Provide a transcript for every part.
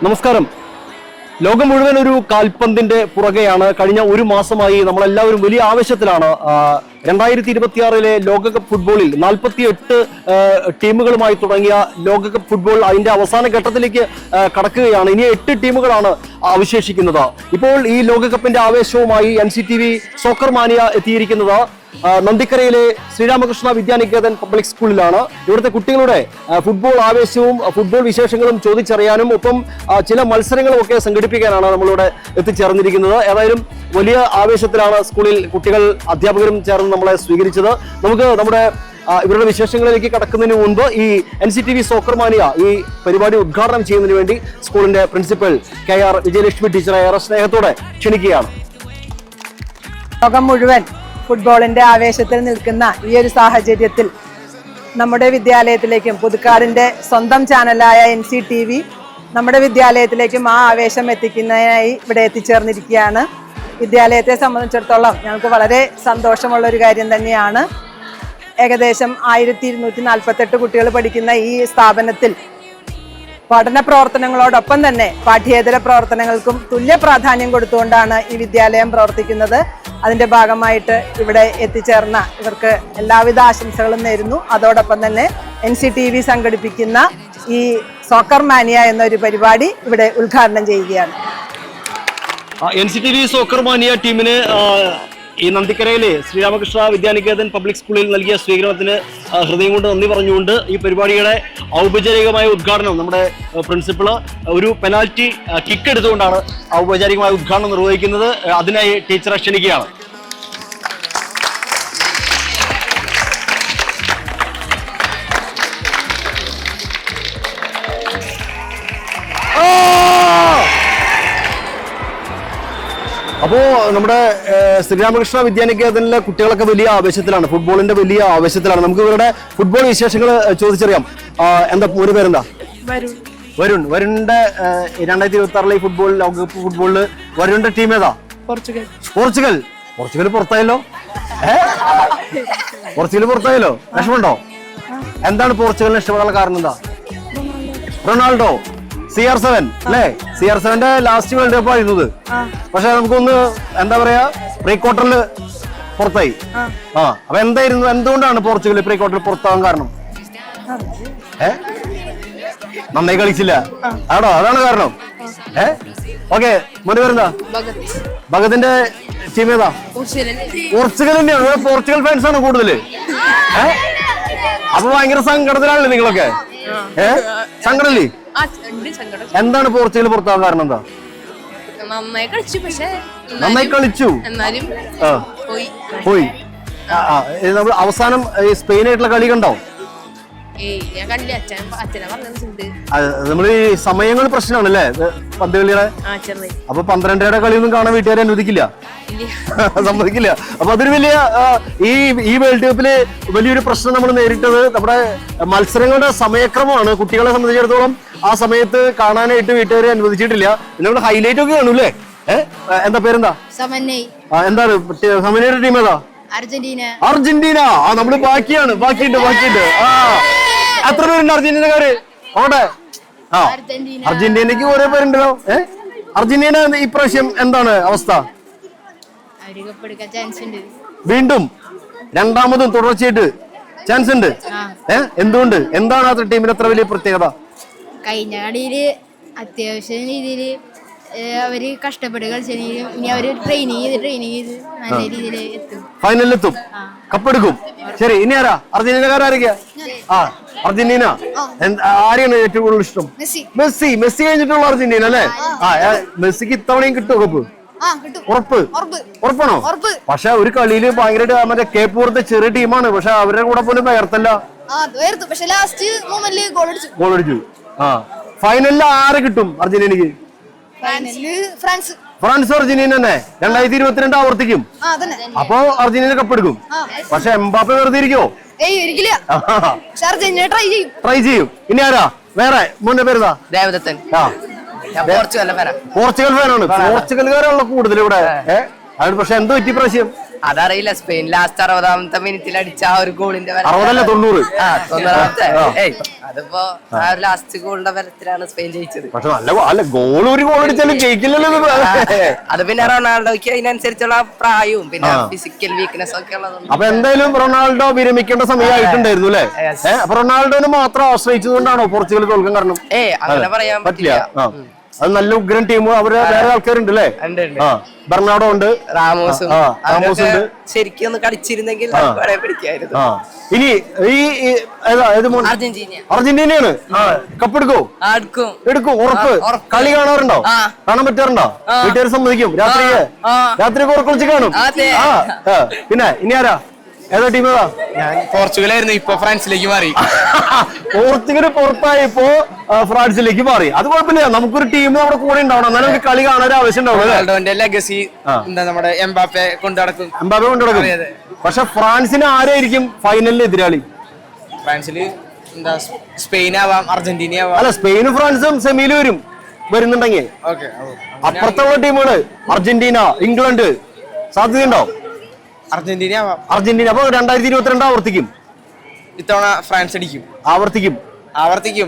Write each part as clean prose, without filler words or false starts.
നമസ്കാരം. ലോകം മുഴുവൻ ഒരു കാൽപന്തിന്റെ പുറകെയാണ്. കഴിഞ്ഞ ഒരു മാസമായി നമ്മളെല്ലാവരും വലിയ ആവേശത്തിലാണ്. 2026 ലോകകപ്പ് ഫുട്ബോളിൽ 48 ടീമുകളുമായി തുടങ്ങിയ ലോകകപ്പ് ഫുട്ബോൾ അതിന്റെ അവസാന ഘട്ടത്തിലേക്ക് കടക്കുകയാണ്. ഇനി 8 ടീമുകളാണ് അവശേഷിക്കുന്നത്. ഇപ്പോൾ ഈ ലോകകപ്പിന്റെ ആവേശവുമായി NCTV സോക്കർ മാനിയ എത്തിയിരിക്കുന്നത് നന്ദിക്കരയിലെ ശ്രീരാമകൃഷ്ണ വിദ്യാനികേതൻ പബ്ലിക് സ്കൂളിലാണ്. ഇവിടുത്തെ കുട്ടികളുടെ ഫുട്ബോൾ ആവേശവും ഫുട്ബോൾ വിശേഷങ്ങളും ചോദിച്ചറിയാനും ഒപ്പം ചില മത്സരങ്ങളും ഒക്കെ സംഘടിപ്പിക്കാനാണ് നമ്മളിവിടെ എത്തിച്ചേർന്നിരിക്കുന്നത്. ഏതായാലും വലിയ ആവേശത്തിലാണ് സ്കൂളിൽ കുട്ടികൾ അധ്യാപകരും ചേർന്ന് നമ്മളെ സ്വീകരിച്ചത്. നമുക്ക് നമ്മുടെ ഇവരുടെ വിശേഷങ്ങളിലേക്ക് കടക്കുന്നതിന് മുൻപ് ഈ NCTV സോക്കർ മാനിയ ഈ പരിപാടി ഉദ്ഘാടനം ചെയ്യുന്നതിന് വേണ്ടി സ്കൂളിന്റെ പ്രിൻസിപ്പൽ KR വിജയലക്ഷ്മി ടീച്ചറെ ഏറെ സ്നേഹത്തോടെ ക്ഷണിക്കുകയാണ്. ലോകം മുഴുവൻ ഫുട്ബോളിന്റെ ആവേശത്തിൽ നിൽക്കുന്ന ഈ ഒരു സാഹചര്യത്തിൽ നമ്മുടെ വിദ്യാലയത്തിലേക്കും പുതുക്കാടിന്റെ സ്വന്തം ചാനലായ NCTV നമ്മുടെ വിദ്യാലയത്തിലേക്കും ആ ആവേശം എത്തിക്കുന്നതിനായി ഇവിടെ എത്തിച്ചേർന്നിരിക്കുകയാണ്. വിദ്യാലയത്തെ സംബന്ധിച്ചിടത്തോളം ഞങ്ങൾക്ക് വളരെ സന്തോഷമുള്ള ഒരു കാര്യം തന്നെയാണ്. ഏകദേശം 1248 കുട്ടികൾ പഠിക്കുന്ന ഈ സ്ഥാപനത്തിൽ പഠന പ്രവർത്തനങ്ങളോടൊപ്പം തന്നെ പാഠ്യേതര പ്രവർത്തനങ്ങൾക്കും തുല്യ പ്രാധാന്യം കൊടുത്തുകൊണ്ടാണ് ഈ വിദ്യാലയം പ്രവർത്തിക്കുന്നത്. അതിന്റെ ഭാഗമായിട്ട് ഇവിടെ എത്തിച്ചേർന്ന ഇവർക്ക് എല്ലാവിധ ആശംസകളും നേരുന്നു. അതോടൊപ്പം തന്നെ NCTV സംഘടിപ്പിക്കുന്ന ഈ സോക്കർ മാനിയ എന്നൊരു പരിപാടി ഇവിടെ ഉദ്ഘാടനം ചെയ്യുകയാണ്. NCTV സോക്കർ മാനിയ ടീമിന് ഈ നന്ദിക്കരയിലെ ശ്രീരാമകൃഷ്ണ വിദ്യാനികേതൻ പബ്ലിക് സ്കൂളിൽ നൽകിയ സ്വീകരണത്തിന് ഹൃദയം കൊണ്ട് നന്ദി പറഞ്ഞുകൊണ്ട് ഈ പരിപാടിയുടെ ഔപചാരികമായ ഉദ്ഘാടനം നമ്മുടെ പ്രിൻസിപ്പള് ഒരു പെനാൽറ്റി കിക്ക് എടുത്തുകൊണ്ടാണ് ഔപചാരികമായ ഉദ്ഘാടനം നിർവഹിക്കുന്നത്. അതിനായി ടീച്ചറെ ക്ഷണിക്കുകയാണ്. അപ്പോ നമ്മുടെ ശ്രീരാമകൃഷ്ണ വിദ്യാനികേതനിലെ കുട്ടികളൊക്കെ വലിയ ആവേശത്തിലാണ്, ഫുട്ബോളിന്റെ വലിയ ആവേശത്തിലാണ്. നമുക്ക് ഇവരുടെ ഫുട്ബോൾ വിശേഷങ്ങൾ ചോദിച്ചറിയാം. എന്താ ഒരു പേരെന്താ? വരുൺ. വരുണിന്റെ 2026 ഫുട്ബോൾ ലോകകപ്പ് ഫുട്ബോളില് വരുണിന്റെ ടീം ഏതാ? പോർച്ചുഗൽ പുറത്തായല്ലോ. പോർച്ചുഗൽ പുറത്തായല്ലോ. വിഷമുണ്ടോ? എന്താണ് പോർച്ചുഗലിന് ഇഷ്ടപ്പെടാനുള്ള കാരണം? എന്താ? റൊണാൾഡോ, CR7 അല്ലേ? CR7ന്റെ ലാസ്റ്റ് വേൾഡ് കപ്പ് ആയിരുന്നത്. പക്ഷെ നമുക്കൊന്ന് എന്താ പറയാ, പ്രീ ക്വാർട്ടറിൽ പുറത്തായി. അപ്പൊ എന്തുകൊണ്ടാണ് പോർച്ചുഗൽ പ്രീ ക്വാർട്ടറിൽ പുറത്താകാൻ കാരണം? നന്നായി കളിച്ചില്ല ആണോ? അതാണ് കാരണം. ഓക്കെ, മോനെ പേരെന്താ? ഭഗത്തിന്റെ ടീം ഏതാ? പോർച്ചുഗൽ തന്നെയാണ്. പോർച്ചുഗൽ ഫാൻസ് ആണ് കൂടുതല്. അപ്പൊ ഭയങ്കര സങ്കടത്തിലാണല്ലേ നിങ്ങളൊക്കെ? സങ്കടല്ലേ? എന്താണ് പോർച്ചുഗൽ പുറത്താകാൻ കാരണം? എന്താ? നന്നായി കളിച്ചു പോയി. നമ്മൾ അവസാനം സ്പെയിനായിട്ടുള്ള കളി കണ്ടോ? നമ്മൾ ഈ സമയങ്ങൾ പ്രശ്നമാണല്ലേ പന്ത് കളിയുടെ. അപ്പൊ 12:30 കളിയൊന്നും കാണാൻ വീട്ടുകാരെ അനുവദിക്കില്ല, സമ്മതിക്കില്ല. അപ്പൊ അതൊരു വലിയ ഈ വേൾഡ് കപ്പില് വലിയൊരു പ്രശ്നം നമ്മൾ നേരിട്ടത് നമ്മുടെ മത്സരങ്ങളുടെ സമയക്രമമാണ്. കുട്ടികളെ സംബന്ധിച്ചിടത്തോളം ആ സമയത്ത് കാണാനായിട്ട് വീട്ടുകാരെ അനുവദിച്ചിട്ടില്ല. പിന്നെ നമ്മൾ ഹൈലൈറ്റ് ഒക്കെ കാണൂല്ലേ? എന്താ പേരെന്താ? എന്താണ് സമനയുടെ ടീം ഏതാ? അർജന്റീന. നമ്മള് ബാക്കിയുണ്ട്. എത്ര പേരുണ്ട് അർജന്റീനക്കാര് അവിടെ? അർജന്റീനക്ക് ഓരോ പേരുണ്ടല്ലോ. അർജന്റീന ഇപ്രാവശ്യം എന്താണ് അവസ്ഥ? വീണ്ടും രണ്ടാമതും തുടർച്ചയായിട്ട് ചാൻസ് ഉണ്ട്. എന്തുകൊണ്ട്? എന്താണ് ആ ടീമിന് അത്ര വലിയ പ്രത്യേകത? കഴിഞ്ഞ കളിയില് അത്യാവശ്യം രീതിയില് അവര് കഷ്ടപ്പെട്ട് കളിച്ചെങ്കിലും ഇനി അവര് ട്രെയിനിങ് ചെയ്ത് നല്ല രീതിയിൽ എത്തും, ഫൈനലിലെത്തും, കപ്പെടുക്കും. ശരി, ഇനി ആരാ? അർജന്റീനക്കാരൊക്കെയാ? അർജന്റീന. ആരെയാണ് ഏറ്റവും കൂടുതൽ ഇഷ്ടം? മെസ്സി കഴിഞ്ഞിട്ടുള്ള അർജന്റീന അല്ലേ? മെസ്സിക്ക് ഇത്തവണയും കിട്ടുമോ കപ്പ്? ഉറപ്പാണോ? പക്ഷെ ഒരു കളിയില് ഭയങ്കരമായിട്ട് മറ്റേ കേപ്പ് പോലത്തെ ചെറിയ ടീമാണ്. പക്ഷെ അവരുടെ കൂടെ പോലും വേർത്തല്ല, ഗോൾ അടിച്ചു. ഫൈനലിൽ ആരെ കിട്ടും അർജന്റീനക്ക്? ഫ്രാൻസ് അർജന്റീന തന്നെ 2022 ആവർത്തിക്കും. അപ്പൊ അർജന്റീന കപ്പെടുക്കും. പക്ഷെ എംബാപ്പെ വെറുതെ ഇരിക്കോ? ട്രൈ ചെയ്യും. ഇനി ആരാ വേറെ? മോന്റെ പേരുതാ? ദേവദത്തൻ. പോർച്ചുഗൽ ഫാനാണ്. പോർച്ചുഗൽക്കാരാണല്ലോ കൂടുതൽ ഇവിടെ. പക്ഷെ എന്ത് പറ്റി പ്രാവശ്യം? അതറിയില്ല. സ്പെയിൻ ലാസ്റ്റ് 60ാമത്തെ മിനിറ്റിൽ അടിച്ച ആ ഒരു ഗോളിന്റെ 90. അതിപ്പോ ആ ഒരു ലാസ്റ്റ് ഗോളിന്റെ ബലത്തിലാണ് സ്പെയിൻ ജയിച്ചത്. പക്ഷെ നല്ല ഗോൾ അടിച്ചാലും ജയിക്കില്ലല്ലോ. അത് പിന്നെ റൊണാൾഡോയ്ക്ക് അതിനനുസരിച്ചുള്ള പ്രായവും പിന്നെ ഫിസിക്കൽ വീക്ക്നെസ് ഒക്കെ ഉള്ളതുകൊണ്ട്. അപ്പൊ എന്തായാലും റൊണാൾഡോ വിരമിക്കേണ്ട സമയമായിട്ടുണ്ടായിരുന്നു അല്ലേ? അപ്പൊ റൊണാൾഡോനെ മാത്രം ആശ്രയിച്ചതുകൊണ്ടാണോ പോർച്ചുഗൽ തോൽക്കാൻ കാരണം? അങ്ങനെ പറയാൻ പറ്റില്ല. അത് നല്ല ഉഗ്രൻ ടീം. അവര് വേറെ ആൾക്കാരുണ്ട് അല്ലേ? ബെർണാഡോ ഉണ്ട്, റാമോസും ഉണ്ട്. ശരിക്കും ഒന്ന് കളിച്ചിരുന്നെങ്കിൽ പിടിക്കായിരുന്നു. ഇനി ഈ അർജന്റീനയാണ് കപ്പെടുക്കോ? എടുക്കും ഉറപ്പ്. കളി കാണാറുണ്ടോ? കാണാൻ പറ്റാറുണ്ടോ? വീട്ടുകാർ സമ്മതിക്കും? രാത്രി ഉറക്കൊളിച്ച് കാണും. പിന്നെ ഇനി ആരാ? ഏതാ ടീം? ഏതാ? ഞാൻ പോർച്ചുഗലായിരുന്നു, ഇപ്പൊ ഫ്രാൻസിലേക്ക് മാറി. പോർച്ചുഗൽ പുറത്തായപ്പോ ഫ്രാൻസിലേക്ക് മാറി. അത് കുഴപ്പമില്ല, നമുക്കൊരു ടീം നമ്മുടെ കൂടെ ഉണ്ടാവണം, എന്നാലും നമുക്ക് കളി കാണാൻ ഒരു ആവശ്യം ഉണ്ടാവും. റൊണാൾഡോന്റെ ലെഗസി എന്താ നമ്മുടെ എംബാപ്പെ കൊണ്ടു നടക്കും. പക്ഷെ ഫ്രാൻസിന് ആരായിരിക്കും ഫൈനലിൽ എതിരാളി? ഫ്രാൻസില് എന്താ സ്പെയിൻ ആവാം, അർജന്റീന ആവാം. അല്ല, സ്പെയിനും ഫ്രാൻസും സെമിയിൽ വരുന്നുണ്ടെങ്കിൽ അപ്പുറത്തുള്ള ടീമുകള് അർജന്റീന, ഇംഗ്ലണ്ട് സാധ്യതയുണ്ടോ? അർജന്റീന ആവാം. അർജന്റീന അപ്പൊ 2022 ആവർത്തിക്കും. ഇത്തവണ ഫ്രാൻസ് അടിക്കും. ആവർത്തിക്കും.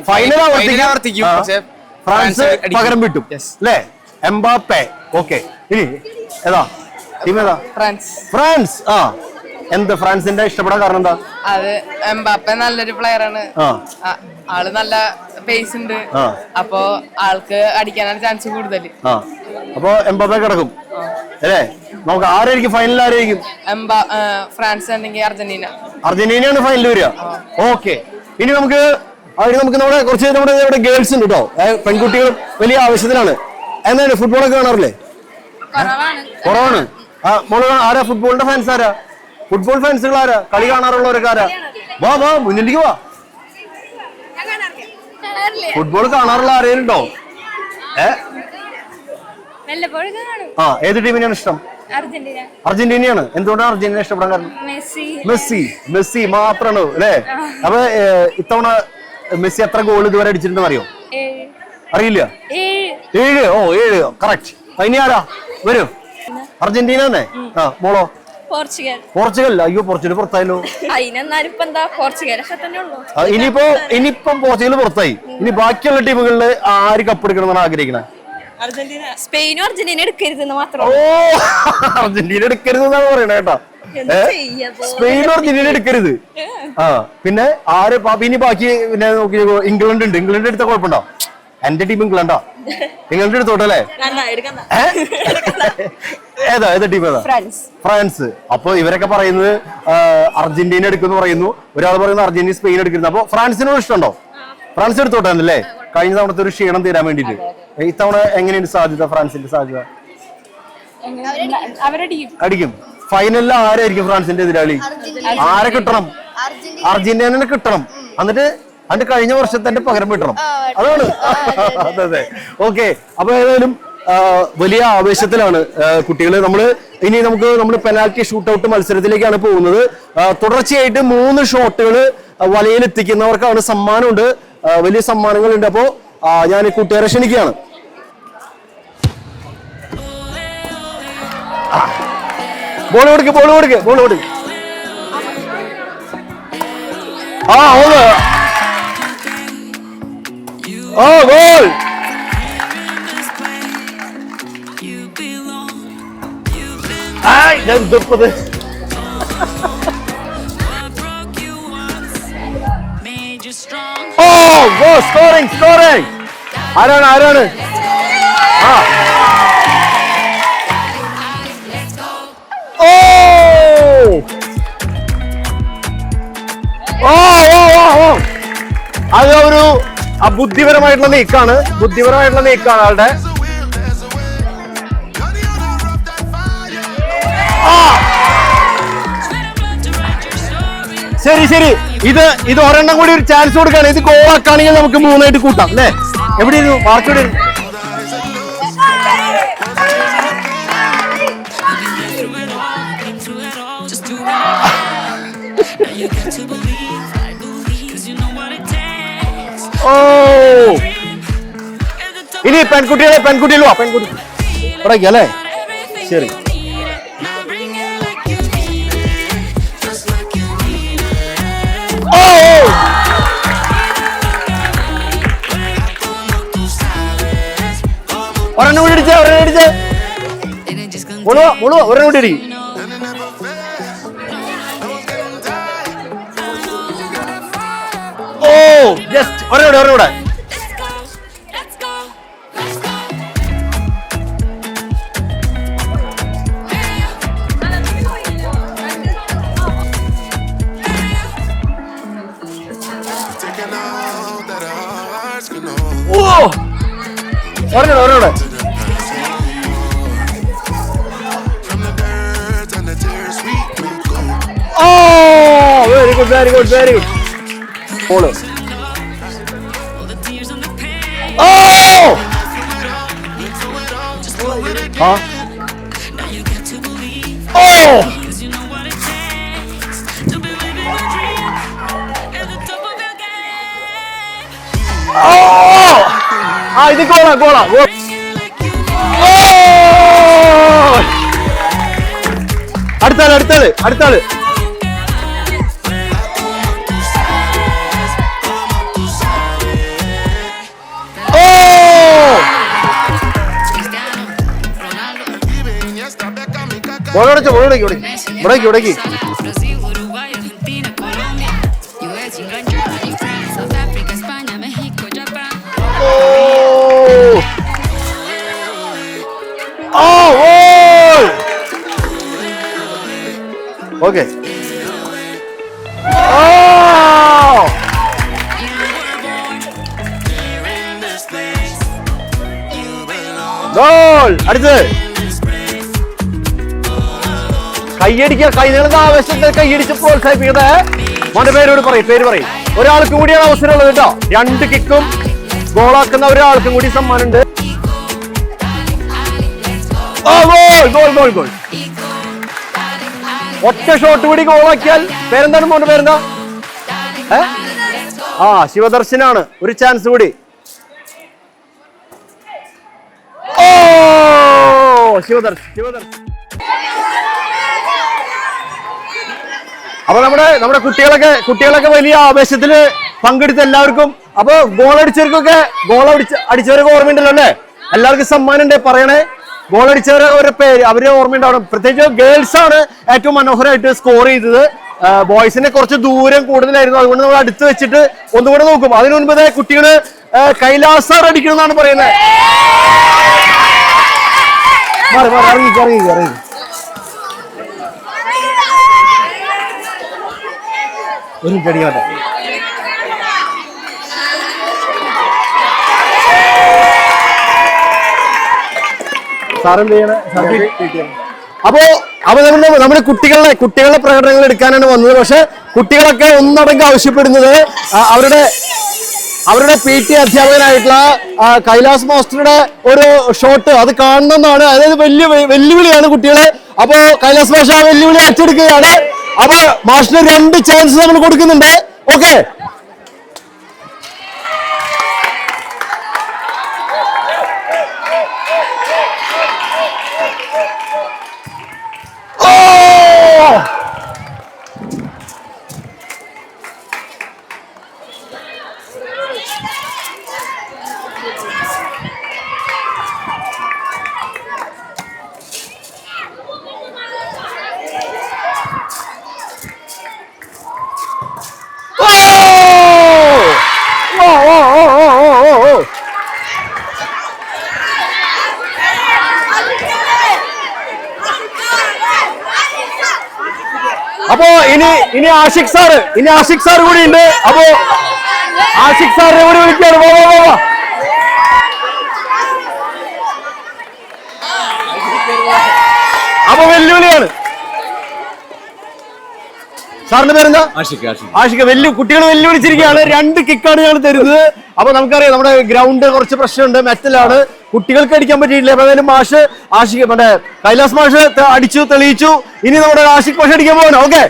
ഫൈനൽ ആവർത്തിക്കും. പക്ഷെ ഫ്രാൻസ് പകരം വിട്ടും അല്ലേ? എംബാപ്പെ. ഓക്കെ, ഇനി ഏതാ ടീം? ഏതാ? ഫ്രാൻസ്. എന്ത് ഫ്രാൻസിന്റെ ഇഷ്ടപ്പെടാൻ കാരണം എന്താ? അത് എംബാപ്പെ നല്ലൊരു പ്ലെയർ ആണ്. ആള് നല്ല പേസ് ഉണ്ട്. അപ്പൊ ആൾക്ക് അടിക്കാനാണ് ചാൻസ് കൂടുതൽ. അപ്പൊ എംബാപ്പെ കിടക്കും അല്ലേ? നമുക്ക് ആരായിരിക്കും ഫൈനലിൽ? ആരായിരിക്കും? ഫ്രാൻസ് അല്ലെങ്കിൽ അർജന്റീനയാണ് ഫൈനലിൽ വരിക. ഓക്കെ, ഇനി നമുക്ക് നമ്മുടെ കുറച്ച് നമ്മുടെ ഗേൾസ് ഉണ്ട് കേട്ടോ. പെൺകുട്ടികൾ വലിയ ആവശ്യത്തിലാണ്. എന്താണ് ഫുട്ബോളൊക്കെ കാണാറില്ലേ? കുറവാണ്. മോള് ആരാ ഫുട്ബോളിന്റെ ഫാൻസ്? ആരാ ഫുട്ബോൾ ഫാൻസുകൾ? ആരാ കളി കാണാറുള്ളവരൊക്കെ? ആരാ? വാ മുന്നിലേക്ക് വാ. ഫുട്ബോൾ കാണാറുള്ള ആരെയും ഉണ്ടോ? ഏത് ടീമിനാണ് ഇഷ്ടം? അർജന്റീനയാണ്. എന്തുകൊണ്ടാണ് അർജന്റീന ഇഷ്ടപ്പെടാൻ കാരണം? മെസ്സി മാത്രാണ് അല്ലേ? അപ്പൊ ഇത്തവണ മെസ്സി എത്ര ഗോൾ ഇതുവരെ അടിച്ചിട്ടുണ്ടെന്ന് അറിയോ? അറിയില്ല. 7. 7 കറക്റ്റ്. ഇനി ആരാ വരും? അർജന്റീന തന്നെ. മോളോ? പോർച്ചുഗൽ. അയ്യോ, പോർച്ചുഗൽ പുറത്തായല്ലോ. ഇനിയിപ്പം പോർച്ചുഗൽ പുറത്തായി. ഇനി ബാക്കിയുള്ള ടീമുകളിൽ ആര് കപ്പെടുക്കണം എന്നാണ് ആഗ്രഹിക്കുന്നത്? സ്പെയിനും അർജന്റീന എടുക്കരുതെന്ന് മാത്രം. അർജന്റീന എടുക്കരുതെന്നാണ് പറയണേ കേട്ടോ. സ്പെയിനും അർജന്റീന എടുക്കരുത്. പിന്നെ ആര് ഇനി ബാക്കി? പിന്നെ നോക്കി ഇംഗ്ലണ്ട് ഉണ്ട്. ഇംഗ്ലണ്ട് എടുത്ത കുഴപ്പമുണ്ടോ? എന്റെ ടീം ഇംഗ്ലണ്ടാ. ഇംഗ്ലണ്ട് എടുത്തോട്ടല്ലേ? ഏതാ ടീം? ഏതാ? ഫ്രാൻസ്. അപ്പൊ ഇവരൊക്കെ പറയുന്നത് അർജന്റീന എടുക്കുമെന്ന് പറയുന്നു. ഒരാൾ പറയുന്നത് അർജന്റീന സ്പെയിൻ എടുക്കുന്നത്. അപ്പൊ ഫ്രാൻസിനോട് ഇഷ്ടമുണ്ടോ? ഫ്രാൻസ് എടുത്തോട്ടല്ലേ? കഴിഞ്ഞ തവണത്തെ ഒരു ക്ഷീണം തീരാൻ വേണ്ടിട്ട്. ഇത്തവണ എങ്ങനെയാണ് സാധ്യത? ഫ്രാൻസിന്റെ സാധ്യത അടിക്കും. ഫൈനലിൽ ആരായിരിക്കും ഫ്രാൻസിന്റെ എതിരാളി? ആരെ കിട്ടണം? അർജന്റീനനെ കിട്ടണം. എന്നിട്ട് കഴിഞ്ഞ വർഷത്തെ പകരം കിട്ടണം. അതാണ്. അതെ. ഓക്കെ, അപ്പൊ ഏതായാലും വലിയ ആവേശത്തിലാണ് കുട്ടികള്. നമ്മൾ പെനാൽറ്റി ഷൂട്ടൌട്ട് മത്സരത്തിലേക്കാണ് പോകുന്നത്. തുടർച്ചയായിട്ട് 3 ഷോട്ടുകൾ വലയിൽ എത്തിക്കുന്നവർക്കാണ് സമ്മാനമുണ്ട്. വലിയ സമ്മാനങ്ങളുണ്ട്. അപ്പോ ഞാൻ കൂട്ടുകാരെ ക്ഷണിക്കുകയാണ്. ബോൾ കൊടുക്ക്. ഗോൾ. സ്കോറിംഗ്. ആരാണ്? അത് ഒരു ബുദ്ധിപരമായിട്ടുള്ള നീക്കാണ് ആളുടെ. ശരി. ഇത് ഒരെണ്ണം കൂടി ഒരു ചാൻസ് കൊടുക്കാണ്. ഇത് ഗോളാക്കുകയാണെങ്കിൽ നമുക്ക് 3 കൂട്ടാം അല്ലേ? എവിടെയായിരുന്നു മാർക്ക്? ഇനി പെൺകുട്ടികൾ വാ. പെൺകുട്ടി അല്ലേ? ശരി. മുഴുവ ഒരെണ്ണം കൂടി ഇരിക്കും. ഓ ജസ്റ്റ് ഒരെണ്ണം കൂടെ. ഓ ഒരെണ്ണം ഓ വെരി ഗുഡ് ബോള്. ഓ ആ ഓ ആ ഇത് ഗോളാ. അടുത്താള്. ഉടക്കി. ഓക്കെ. ഗോൾ. അടുത്തത് കൈയടിക്കുക. കൈ നീളുന്ന ആവേശത്തെ കൈയടിച്ച് പ്രോത്സാഹിപ്പിക്കട്ടെ. മോന്റെ പേര് പറയും. ഒരാൾക്ക് കൂടിയാണ് അവസരം ഉള്ളത് കേട്ടോ. 2 കിക്കും ഗോളാക്കുന്ന ഒരാൾക്കും കൂടി സമ്മാനമുണ്ട്. ഗോൾ. ഒറ്റ ഷോട്ട് കൂടി ഗോളാക്കിയാൽ പേരെന്താണ് മോന്റെ പേരെന്താ? ശിവദർശനാണ്. ഒരു ചാൻസ് കൂടി. ഓ ശിവദർശൻ. അപ്പൊ നമ്മുടെ കുട്ടികളൊക്കെ വലിയ ആവേശത്തില് പങ്കെടുത്ത എല്ലാവർക്കും. അപ്പൊ അടിച്ചവരൊക്കെ ഓർമ്മയുണ്ടല്ലോ അല്ലേ? എല്ലാവർക്കും സമ്മാനം ഉണ്ട്. പറയണേ. ഗോൾ അടിച്ചവരെ പേര് അവരെ ഓർമ്മയുണ്ടാവണം. പ്രത്യേകിച്ച് ഗേൾസ് ആണ് ഏറ്റവും മനോഹരമായിട്ട് സ്കോർ ചെയ്തത്. ബോയ്സിനെ കുറച്ച് ദൂരം കൂടുതലായിരുന്നു. അതുകൊണ്ട് നമ്മൾ അടുത്ത് വെച്ചിട്ട് ഒന്നുകൂടെ നോക്കും. അതിനു മുൻപ് കുട്ടികള് കൈലാസാർ അടിക്കണം എന്നാണ് പറയുന്നത്. ഇറങ്ങി. ഒരു കടിയാട്ടെ. സാറെന്ത് ചെയ്യണേ? അപ്പോ നമ്മുടെ കുട്ടികളുടെ പ്രകടനങ്ങൾ എടുക്കാനാണ് വന്നത്. പക്ഷെ കുട്ടികളൊക്കെ ഒന്നടങ്കം ആവശ്യപ്പെടുന്നത് അവരുടെ PT അധ്യാപകനായിട്ടുള്ള കൈലാസ് മാസ്റ്ററുടെ ഒരു ഷോട്ട് അത് കാണണമെന്നാണ്. അതായത് വെല്ലുവിളിയാണ് കുട്ടികളെ. അപ്പോ കൈലാസ് മാസ്റ്റർ ആ വെല്ലുവിളി ഏറ്റെടുക്കുകയാണ്. അപ്പൊ മാസ്റ്റർ 2 ചാൻസ് നമ്മൾ കൊടുക്കുന്നുണ്ട്. ഓക്കെ. അപ്പോ ഇനി ആഷിഖ് സാർ കൂടി ഉണ്ട്. അപ്പോ ആഷിഖ് സാറിനെ കൂടി വിളിക്കാണ്. അപ്പൊ വെല്ലുവിളിയാണ്. സാറിന്റെ പേരെന്താ? ആഷിഖ്. കുട്ടികൾ വെല്ലുവിളിച്ചിരിക്കുകയാണ്. 2 കിക്കാണ് ഞങ്ങൾ തരുന്നത്. അപ്പൊ നമുക്കറിയാം നമ്മുടെ ഗ്രൗണ്ട് കുറച്ച് പ്രശ്നമുണ്ട്. മെറ്റലാണ്. കുട്ടികൾക്ക് അടിക്കാൻ പറ്റിയിട്ടില്ല. അപ്പൊ ഏതായാലും മറ്റേ കൈലാസ് മാഷ് അടിച്ചു തെളിയിച്ചു. ഇനി നമ്മുടെ ആഷിഖ് മാഷ് അടിക്കാൻ പോകണം. ഓക്കെ.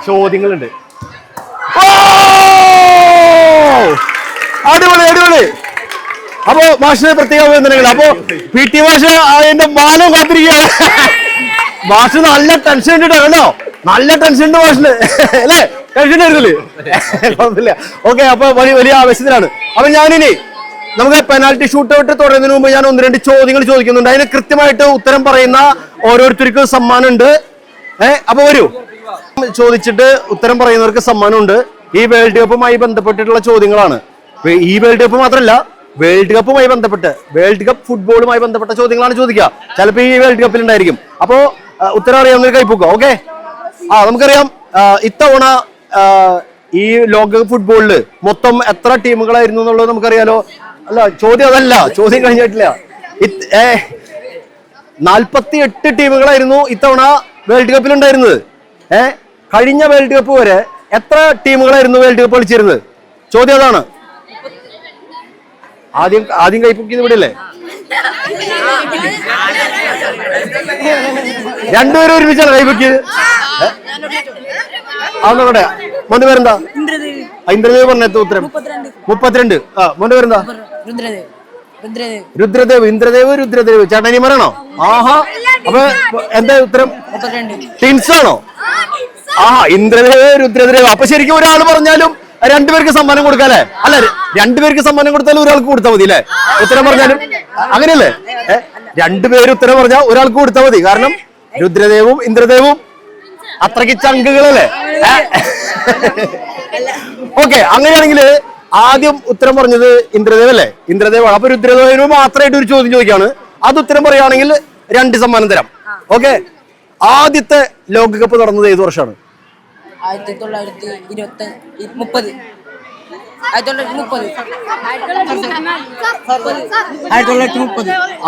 ചോദ്യങ്ങളുണ്ട്. അടിപൊളി. അപ്പോ മാഷിന് പ്രത്യേക അഭിനന്ദനങ്ങൾ. അപ്പോ PT മാഷ് എന്റെ മാനം കാത്തിരിക്കുകയാണ്. ഭാഷ നല്ല ടെൻഷൻ ഉണ്ട് കേട്ടോ, നല്ല ടെൻഷൻ ഉണ്ട് ഭാഷന് അല്ലേ? ടെൻഷൻ ആയിരുന്നില്ലേ? കുഴപ്പമില്ല. ഓക്കെ, അപ്പൊ വലിയ ആവേശത്തിലാണ്. അപ്പൊ ഞാനിനി നമുക്ക് പെനാൽറ്റി ഷൂട്ട് ഔട്ട് തുടരുന്നതിന് മുമ്പ് ഞാൻ 1-2 ചോദ്യങ്ങൾ ചോദിക്കുന്നുണ്ട്. അതിന് കൃത്യമായിട്ട് ഉത്തരം പറയുന്ന ഓരോരുത്തർക്കും സമ്മാനമുണ്ട്. അപ്പൊ വരൂ, ചോദിച്ചിട്ട് ഉത്തരം പറയുന്നവർക്ക് സമ്മാനമുണ്ട്. ഈ വേൾഡ് കപ്പുമായി ബന്ധപ്പെട്ടിട്ടുള്ള ചോദ്യങ്ങളാണ്. ഈ വേൾഡ് കപ്പ് മാത്രമല്ല, വേൾഡ് കപ്പുമായി ബന്ധപ്പെട്ട് വേൾഡ് കപ്പ് ഫുട്ബോളുമായി ബന്ധപ്പെട്ട ചോദ്യങ്ങളാണ് ചോദിക്കുക. ചിലപ്പോൾ ഈ വേൾഡ് കപ്പിൽ ഉണ്ടായിരിക്കും. അപ്പോ ഉത്തരം അറിയാവുന്ന കൈപ്പൊക്കുക. ഓക്കെ, നമുക്കറിയാം ഇത്തവണ ഈ ലോകകപ്പ് ഫുട്ബോളില് മൊത്തം എത്ര ടീമുകളായിരുന്നു എന്നുള്ളത് നമുക്കറിയാലോ. അല്ല, ചോദ്യം അതല്ല, ചോദ്യം കഴിഞ്ഞിട്ടില്ല. 48 ടീമുകളായിരുന്നു ഇത്തവണ വേൾഡ് കപ്പിൽ ഉണ്ടായിരുന്നത്. കഴിഞ്ഞ വേൾഡ് കപ്പ് വരെ എത്ര ടീമുകളായിരുന്നു വേൾഡ് കപ്പ് കളിച്ചിരുന്നത്? ചോദ്യം അതാണ്. ആദ്യം കൈപ്പൊക്കിയത് ഇവിടെ അല്ലേ? രണ്ടുപേരും ഒരുമിച്ചാണ് കൈപ്പൊക്കിയത്. അതൊക്കെ മോന്റെ പേരെന്താ? ഇന്ദ്രദേവ് പറഞ്ഞ ഉത്തരം 32. മോന്റെ പേരെന്താ? രുദ്രദേവ്. രുദ്രദേവ് ചേട്ടനി പറയണോ? ആഹാ, അപ്പൊ എന്താ ഉത്തരം? ടിൻസ് ആണോ? ആഹാ, ഇന്ദ്രദേവ് രുദ്രദേവ്. അപ്പൊ ശരിക്കും ഒരാൾ പറഞ്ഞാലും രണ്ടുപേർക്ക് സമ്മാനം കൊടുക്കാല്ലേ? അല്ല, രണ്ടുപേർക്ക് സമ്മാനം കൊടുത്താലും ഒരാൾക്ക് കൊടുത്താൽ മതി അല്ലേ? ഉത്തരം പറഞ്ഞാലും അങ്ങനെയല്ലേ? രണ്ടുപേര് ഉത്തരം പറഞ്ഞാൽ ഒരാൾക്ക് കൊടുത്താൽ മതി. കാരണം രുദ്രദേവും ഇന്ദ്രദേവും അത്രയ്ക്ക് ചങ്കുകളല്ലേ? ഓക്കെ, അങ്ങനെയാണെങ്കിൽ ആദ്യം ഉത്തരം പറഞ്ഞത് ഇന്ദ്രദേവ് അല്ലേ? ഇന്ദ്രദേവാണ്. അപ്പൊ രുദ്രദേവിന് മാത്രമായിട്ട് ഒരു ചോദ്യം ചോദിക്കാണ്. അത് ഉത്തരം പറയുകയാണെങ്കിൽ 2 സമ്മാനം തരാം. ഓക്കെ, ആദ്യത്തെ ലോകകപ്പ് നടന്നത് ഏത് വർഷമാണ്? 1930.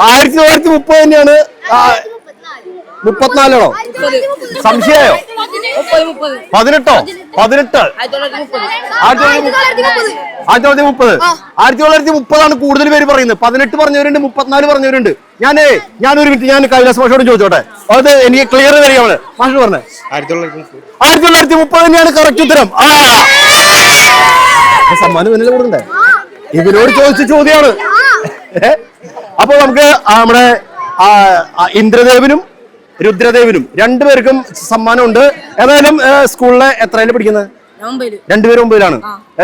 1930 തന്നെയാണ്. 34 സംശയായോ? 18 1930 കൂടുതൽ പേര് പറയുന്നത്. 18 പറഞ്ഞവരുണ്ട്, 34 പറഞ്ഞവരുണ്ട്. ഞാനൊരു മിനിറ്റ്, ഞാൻ കൈലാസ് മാഷോട് ചോദിച്ചോട്ടെ. അത് എനിക്ക് ക്ലിയർ വരികയാണ്. മാഷ് പറഞ്ഞേ 1930 തന്നെയാണ് കറക്റ്റ് ഉത്തരം. സമ്മാനം ഇന്നലെ കൊടുക്കണ്ടേ? ഇവരോട് ചോദിച്ച ചോദ്യമാണ്. അപ്പൊ നമുക്ക് നമ്മുടെ ഇന്ദ്രദേവനും രുദ്രദേവനും രണ്ടുപേർക്കും സമ്മാനമുണ്ട്. ഏതായാലും സ്കൂളിലെ എത്രയില് പഠിക്കുന്നത്? രണ്ടുപേരും 9ലാണ്.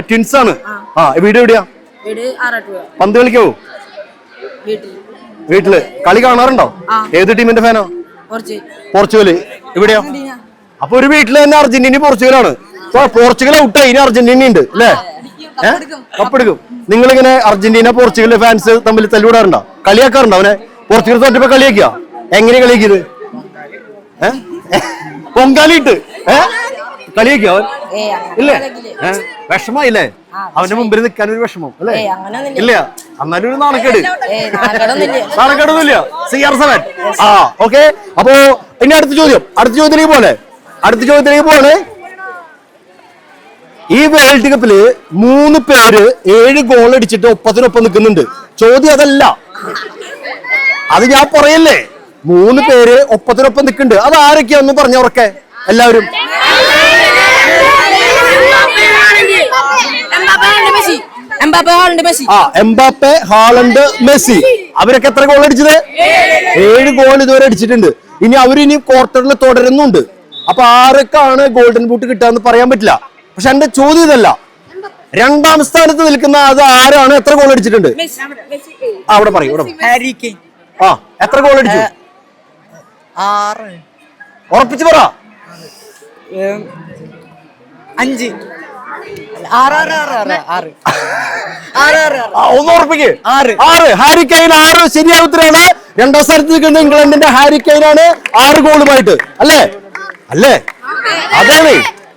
ട്വിൻസ് ആണ്. വീട് എവിടെയാ? പന്ത് കളിക്കോ? വീട്ടില് കളി കാണാറുണ്ടോ? ഏത് ടീമിന്റെ ഫാനോ? പോർച്ചുഗല്. എവിടെയാ? അപ്പൊ ഒരു വീട്ടില് തന്നെ അർജന്റീന പോർച്ചുഗലാണ്. പോർച്ചുഗൽ ഔട്ടായി, ഇനി അർജന്റീന ഉണ്ട് അല്ലേ? കപ്പെടുക്കും. നിങ്ങളിങ്ങനെ അർജന്റീന പോർച്ചുഗൽ ഫാൻസ് തമ്മിൽ തല്ലുവിടാറുണ്ടോ? കളിയാക്കാറുണ്ടോ? അവനെ പോർച്ചുഗൽ തോറ്റപ്പോ കളിയാക്കിയ? എങ്ങനെ കളിയാക്കിയത്? പൊങ്കാലിട്ട് കളിയാക്കിയ അവൻ? ഇല്ലേ? വിഷമായില്ലേ? അവന്റെ മുമ്പിൽ നിൽക്കാൻ ഒരു വിഷമം അല്ലേ? ഇല്ല, എന്നാലും ഒരു നാണക്കേട്. നാണക്കേടൊന്നുമില്ല. CR7. ഓക്കെ, അപ്പോ ഇനി അടുത്ത ചോദ്യത്തിലേക്ക് പോലെ. ഈ വേൾഡ് കപ്പില് 3 പേര് 7 ഗോൾ അടിച്ചിട്ട് ഒപ്പത്തിനൊപ്പം നിൽക്കുന്നുണ്ട്. ചോദ്യം അതല്ല, അത് ഞാൻ പറയല്ലേ. 3 പേര് ഒപ്പത്തിനൊപ്പം നിൽക്കുന്നുണ്ട്. അത് ആരൊക്കെയാന്ന് പറഞ്ഞ ഉറക്കെ എല്ലാവരും? Mbappe, Haaland, Messi. അവരൊക്കെ എത്ര ഗോൾ അടിച്ചത്? 7 ഗോൾ ഇതുവരെ അടിച്ചിട്ടുണ്ട്. ഇനി അവരിനി ക്വാർട്ടറിൽ തുടരുന്നുണ്ട്. അപ്പൊ ആരൊക്കെയാണ് ഗോൾഡൻ ബൂട്ട് കിട്ടാന്ന് പറയാൻ പറ്റില്ല. പക്ഷെ എന്റെ ചോദ്യം ഇതല്ല. 2ാം സ്ഥാനത്ത് നിൽക്കുന്ന അത് ആരാണ്? എത്ര ഗോൾ അടിച്ചിട്ടുണ്ട്? അവിടെ പറയും. എത്ര ഗോൾ അടിച്ചു? 6. ഉറപ്പിച്ചു പറ. 5. ഒന്ന് ഉറപ്പിക്ക്. 6. ഹാരി കെയ്ൻ 6 ശരിയായ ഉത്തരമാണ്. 2ാം സ്ഥാനത്ത് നിൽക്കുന്ന ഇംഗ്ലണ്ടിന്റെ ഹാരി കെയ്നാണ് 6 ഗോളുമായിട്ട്. അല്ലേ? അതാണ്.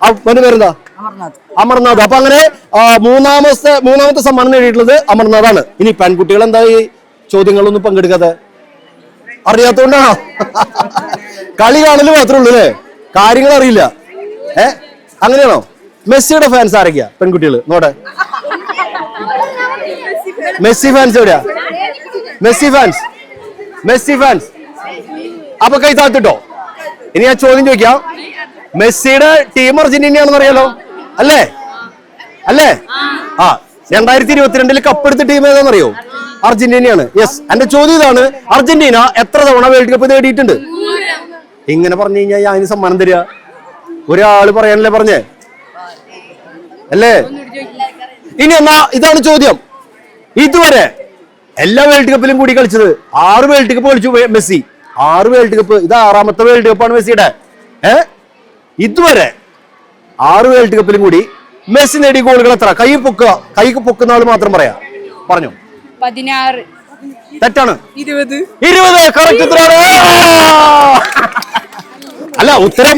അവന്റെ പേരെന്താ? അമർനാഥ്. അപ്പൊ അങ്ങനെ മൂന്നാമത്തെ സമ്മാനം നേടിയിട്ടുള്ളത് അമർനാഥാണ്. ഇനി പെൺകുട്ടികൾ എന്താ ഈ ചോദ്യങ്ങളൊന്നും പങ്കെടുക്കാതെ? അറിയാത്തോണ്ടാണോ? കളി കാണല് മാത്രമേ ഉള്ളൂ അല്ലേ? കാര്യങ്ങൾ അറിയില്ല. അങ്ങനെയാണോ? മെസ്സിയുടെ ഫാൻസ് ആരൊക്കെയാ പെൺകുട്ടികള്? നോട്ടെ, മെസ്സി ഫാൻസ് എവിടെയാ? Messi fans. അപ്പൊ കൈ താത്തിട്ടോ. ഇനി ഞാൻ ചോദ്യം ചോദിക്കാം. മെസ്സിയുടെ ടീം അർജന്റീനയാണെന്ന് അറിയാലോ അല്ലേ? 2022 കപ്പെടുത്ത ടീം ഏതാണെന്നറിയോ? അർജന്റീനയാണ്. യെസ്, എന്റെ ചോദ്യം ഇതാണ്. അർജന്റീന എത്ര തവണ വേൾഡ് കപ്പ് നേടിയിട്ടുണ്ട്? ഇങ്ങനെ പറഞ്ഞു കഴിഞ്ഞാൽ ഞാൻ അതിന് സമ്മാനം തരിക? ഒരാള് പറയാനല്ലേ പറഞ്ഞേ അല്ലേ? ഇനി എന്നാ ഇതാണ് ചോദ്യം. ഇതുവരെ എല്ലാ വേൾഡ് കപ്പിലും കൂടി കളിച്ചത് 6 വേൾഡ് കപ്പ് കളിച്ചു മെസ്സി. 6 world cup. ഇത് 6ാമത്തെ വേൾഡ് കപ്പാണ് മെസ്സിയുടെ. ഇതുവരെ 6 വേൾഡ് കപ്പിലും കൂടി മെസ്സി നേടിയ ഗോളുകൾ എത്ര? കൈ പൊക്കുന്ന ആൾ മാത്രം പറയാ. പറഞ്ഞു. 16. തെറ്റാണ്. 20. കറക്റ്റ് ഉത്തരമാണ്. അല്ല, ഉത്തരം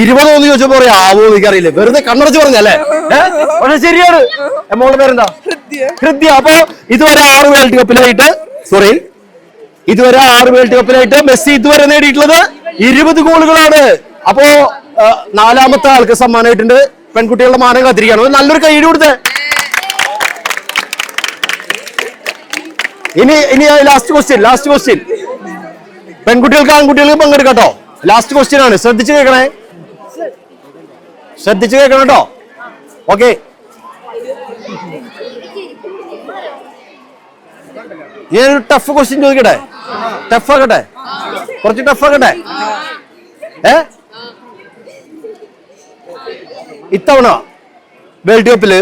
20 എന്ന് ചോദിച്ചപ്പോ പറയാ ആവോ എനിക്കറിയില്ല, വെറുതെ കണ്ണടച്ച് പറഞ്ഞല്ലേ. പക്ഷെ ശരിയാണ്. മോളുടെ പേരെന്താ? ഹൃദ്യ. അപ്പൊ ഇതുവരെ 6 വേൾഡ് കപ്പിലായിട്ട് ഇതുവരെ 6 വേൾഡ് കപ്പിലായിട്ട് മെസ്സി ഇതുവരെ നേടിയിട്ടുള്ളത് 20 ഗോളുകളാണ്. അപ്പോ 4ാമത്തെ ആൾക്ക് സമ്മാനമായിട്ടുണ്ട്. പെൺകുട്ടികളുടെ മാനം കാത്തിരിക്കുകയാണ്. നല്ലൊരു കൈയ്യടി കൊടുത്തേ. ഇനി ലാസ്റ്റ് ക്വസ്റ്റ്യൻ. പെൺകുട്ടികൾക്ക് ആൺകുട്ടികൾക്ക് പങ്കെടുക്കട്ടോ. ലാസ്റ്റ് ക്വസ്റ്റ്യൻ ആണ്. ശ്രദ്ധിച്ചു കേൾക്കണം കേട്ടോ. ഓക്കെ, ഞാനൊരു ടഫ് ക്വസ്റ്റ്യൻ ചോദിക്കട്ടെ? കുറച്ച് ടഫ് ആക്കട്ടെ. ഇത്തവണ വേൾഡ് കപ്പില്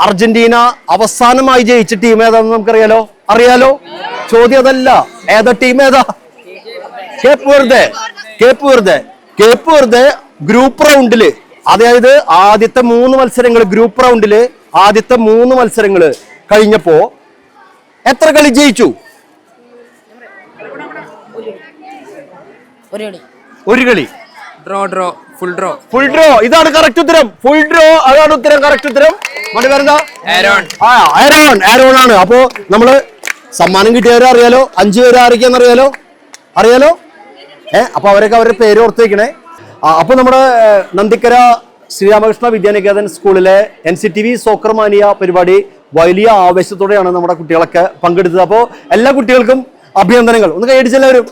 അർജന്റീന അവസാനമായി ജയിച്ച ടീം ഏതാണെന്ന് നമുക്കറിയാലോ? ചോദ്യം അതല്ല. ഏതാ ടീം? ഏതാ? Cape Verde. ഗ്രൂപ്പ് റൗണ്ടില്, അതായത് ആദ്യത്തെ 3 മത്സരങ്ങൾ, ഗ്രൂപ്പ് റൗണ്ടില് ആദ്യത്തെ 3 മത്സരങ്ങൾ കഴിഞ്ഞപ്പോ എത്ര കളി ജയിച്ചു? ഒരു കളി. Full draw. ഇതാണ് കറക്റ്റ് ഉത്തരം. ഫുൾ ഡ്രോ അതാണ് ഉത്തരം. കറക്റ്റ് ഉത്തരം. മറ്റേ പേരെന്താ? ആരോൺ ആണ്. അപ്പോ നമ്മള് സമ്മാനം കിട്ടിയവരെ അറിയാലോ. 5 പേര് ആരൊക്കെയാന്ന് അറിയാലോ. അപ്പൊ അവരൊക്കെ അവരുടെ പേര് ഓർത്ത് വെക്കണേ. അപ്പൊ നമ്മുടെ നന്ദിക്കര ശ്രീരാമകൃഷ്ണ വിദ്യാനികേതൻ സ്കൂളിലെ NCTV സോക്കർ മാനിയ പരിപാടി വലിയ ആവേശത്തോടെയാണ് നമ്മുടെ കുട്ടികളൊക്കെ പങ്കെടുത്തത്. അപ്പോൾ എല്ലാ കുട്ടികൾക്കും അഭിനന്ദനങ്ങൾ. ഒന്ന് കൈയടിച്ചെല്ലാവരും.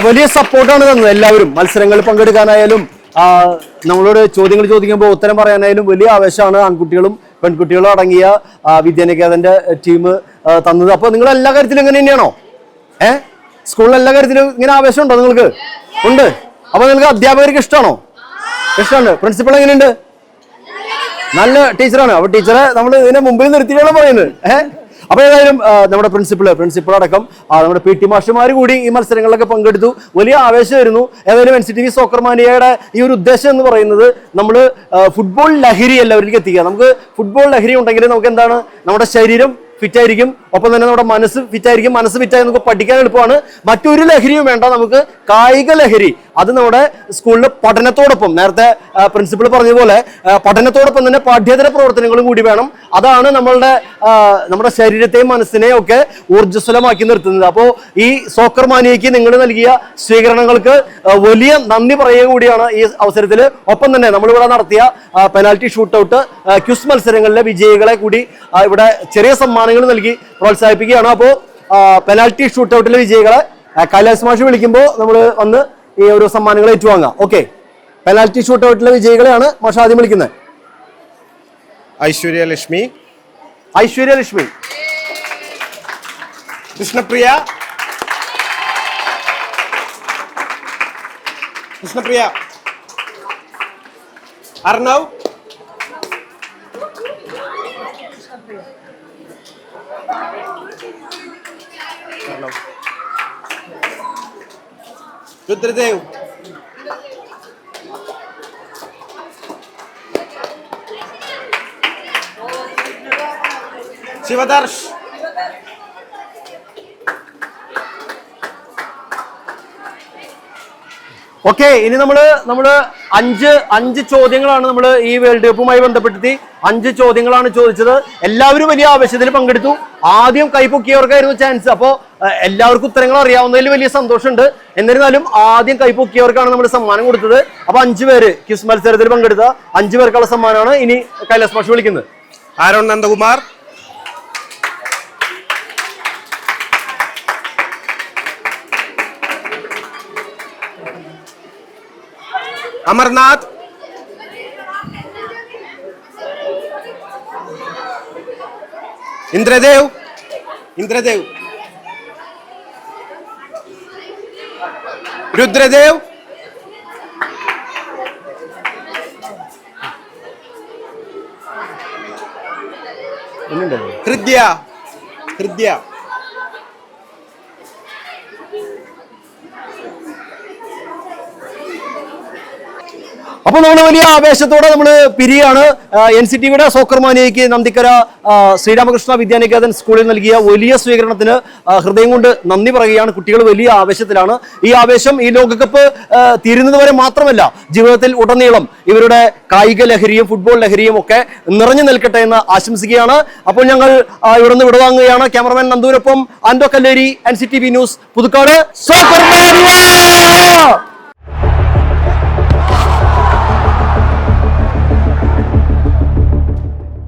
വലിയ സപ്പോർട്ടാണ് തന്നത് എല്ലാവരും. മത്സരങ്ങളിൽ പങ്കെടുക്കാനായാലും നമ്മളോട് ചോദ്യങ്ങൾ ചോദിക്കുമ്പോൾ ഉത്തരം പറയാനായാലും വലിയ ആവേശമാണ് ആൺകുട്ടികളും പെൺകുട്ടികളും അടങ്ങിയ വിദ്യാനികേതന്റെ ടീം തന്നത്. അപ്പൊ നിങ്ങൾ എല്ലാ കാര്യത്തിലും ഇങ്ങനെ തന്നെയാണോ? സ്കൂളിൽ എല്ലാ കാര്യത്തിലും ഇങ്ങനെ ആവേശം ഉണ്ടോ നിങ്ങൾക്ക്? ഉണ്ട്. അപ്പൊ നിങ്ങൾക്ക് അധ്യാപകർക്ക് ഇഷ്ടമാണോ? ഇഷ്ടമാണ്. പ്രിൻസിപ്പൾ എങ്ങനെയുണ്ട്? നല്ല ടീച്ചറാണ്. അപ്പൊ ടീച്ചറെ നമ്മൾ ഇതിനെ മുമ്പിൽ നിർത്തിയാണ് പറയുന്നത്. അപ്പൊ ഏതായാലും നമ്മുടെ പ്രിൻസിപ്പൾ അടക്കം നമ്മുടെ PT മാഷുമാർ കൂടി ഈ മത്സരങ്ങളിലൊക്കെ പങ്കെടുത്തു. വലിയ ആവേശമായിരുന്നു. ഏതായാലും NCTV സോക്കർ മാനിയയുടെ ഈ ഒരു ഉദ്ദേശം എന്ന് പറയുന്നത് നമ്മൾ ഫുട്ബോൾ ലഹരി എല്ലാവരിലേക്ക് എത്തിക്കുക. നമുക്ക് ഫുട്ബോൾ ലഹരി ഉണ്ടെങ്കിൽ നമുക്ക് എന്താണ്, നമ്മുടെ ശരീരം ഫിറ്റ് ആയിരിക്കും, ഒപ്പം തന്നെ നമ്മുടെ മനസ്സ് ഫിറ്റ് ആയിരിക്കും. മനസ്സ് ഫിറ്റായി നമുക്ക് പഠിക്കാൻ എളുപ്പമാണ്. മറ്റൊരു ലഹരിയും വേണ്ട നമുക്ക്. കായിക ലഹരി അത് നമ്മുടെ സ്കൂളിൽ പഠനത്തോടൊപ്പം, നേരത്തെ പ്രിൻസിപ്പൾ പറഞ്ഞതുപോലെ പഠനത്തോടൊപ്പം തന്നെ പാഠ്യേതര പ്രവർത്തനങ്ങളും കൂടി വേണം. അതാണ് നമ്മുടെ ശരീരത്തെയും മനസ്സിനെയും ഒക്കെ ഊർജ്ജസ്വലമാക്കി നിർത്തുന്നത്. അപ്പോൾ ഈ സോക്കർ മാനിയയ്ക്ക് നിങ്ങൾ നൽകിയ സ്വീകരണങ്ങൾക്ക് വലിയ നന്ദി പറയുക കൂടിയാണ് ഈ അവസരത്തിൽ. ഒപ്പം തന്നെ നമ്മളിവിടെ നടത്തിയ പെനാൽറ്റി ഷൂട്ടൗട്ട്, ക്വിസ് മത്സരങ്ങളിലെ വിജയികളെ കൂടി ഇവിടെ ചെറിയ സമ്മാനങ്ങൾ നൽകി പ്രോത്സാഹിപ്പിക്കുകയാണ്. അപ്പോൾ പെനാൽറ്റി ഷൂട്ടൗട്ടിലെ വിജയികളെ കൈലാസ് മാഷ് വിളിക്കുമ്പോൾ നമ്മൾ വന്ന് ഈ ഒരു സമ്മാനങ്ങൾ ഏറ്റുവാങ്ങാം. ഓക്കെ, പെനാൽറ്റി ഷൂട്ടൗട്ടിലെ വിജയികളെയാണ് മാഷ് ആദ്യം വിളിക്കുന്നത്. ഐശ്വര്യലക്ഷ്മി, കൃഷ്ണപ്രിയ, അർണവ്, രുദ്രദേവ്, ശിവദർശ്, ഓക്കെ. ഇനി നമ്മള് 5 ചോദ്യങ്ങളാണ് നമ്മൾ ഈ വേൾഡ് കപ്പുമായി ബന്ധപ്പെടുത്തി 5 ചോദ്യങ്ങളാണ് ചോദിച്ചത്. എല്ലാവരും വലിയ ആവേശത്തിൽ പങ്കെടുത്തു. ആദ്യം കൈപ്പൊക്കിയവർക്കായിരുന്നു ചാൻസ്. അപ്പോൾ എല്ലാവർക്കും ഉത്തരങ്ങൾ അറിയാവുന്നതിൽ വലിയ സന്തോഷമുണ്ട്. എന്നിരുന്നാലും ആദ്യം കൈപ്പൊക്കിയവർക്കാണ് നമ്മൾ സമ്മാനം കൊടുത്തത്. അപ്പൊ 5 പേര് ക്വിസ് മത്സരത്തിൽ പങ്കെടുത്ത 5 പേർക്കുള്ള സമ്മാനമാണ് ഇനി കൈലാസ് മാഷ് വിളിക്കുന്നത്. ആരോൺ നന്ദകുമാർ, അമർനാഥ്, ഇന്ദ്രദേവ്, रुद्रदेव हृदय हृदय അപ്പോൾ നമ്മൾ വലിയ ആവേശത്തോടെ നമ്മൾ പിരിയാണ്. NCTVയുടെ സോക്കർ മാനിയയ്ക്ക് നന്ദിക്കര ശ്രീരാമകൃഷ്ണ വിദ്യാനികേതൻ സ്കൂളിൽ നൽകിയ വലിയ സ്വീകരണത്തിന് ഹൃദയം കൊണ്ട് നന്ദി പറയുകയാണ്. കുട്ടികൾ വലിയ ആവേശത്തിലാണ്. ഈ ആവേശം ഈ ലോകകപ്പ് തീരുന്നത് വരെ മാത്രമല്ല, ജീവിതത്തിൽ ഉടനീളം ഇവരുടെ കായിക ലഹരിയും ഫുട്ബോൾ ലഹരിയും ഒക്കെ നിറഞ്ഞു നിൽക്കട്ടെ എന്ന് ആശംസിക്കുകയാണ്. അപ്പോൾ ഞങ്ങൾ ഇവിടെ നിന്ന് വിടവാങ്ങുകയാണ്. ക്യാമറമാൻ നന്ദൂരൊപ്പം Ando Kalleri, NCTV news, Puthukkad. Soccer മാനിയ!